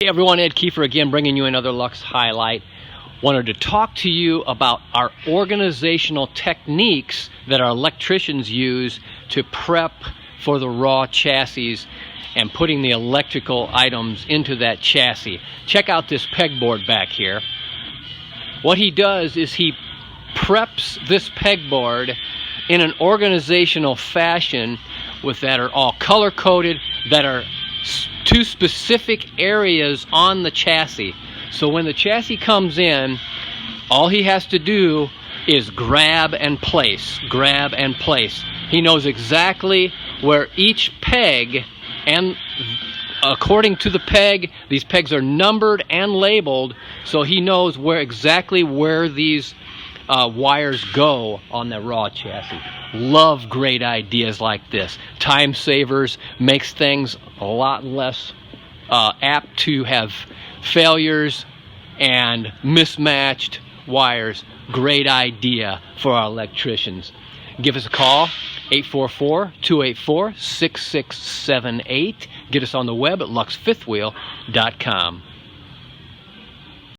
Hey everyone, Ed Kiefer again, bringing you another Luxe highlight. Wanted to talk to you about our organizational techniques that our electricians use to prep for the raw chassis and putting the electrical items into that chassis. Check out this pegboard back here. What he does is he preps this pegboard in an organizational fashion that are all color-coded, that are to specific areas on the chassis. So when the chassis comes in, all he has to do is grab and place, grab and place. He knows exactly where each peg, and according to the peg, these pegs are numbered and labeled, so he knows exactly where these wires go on the raw chassis. Love great ideas like this. Time savers, makes things a lot less apt to have failures and mismatched wires. Great idea for our electricians. Give us a call, 844-284-6678. Get us on the web at luxefifthwheel.com.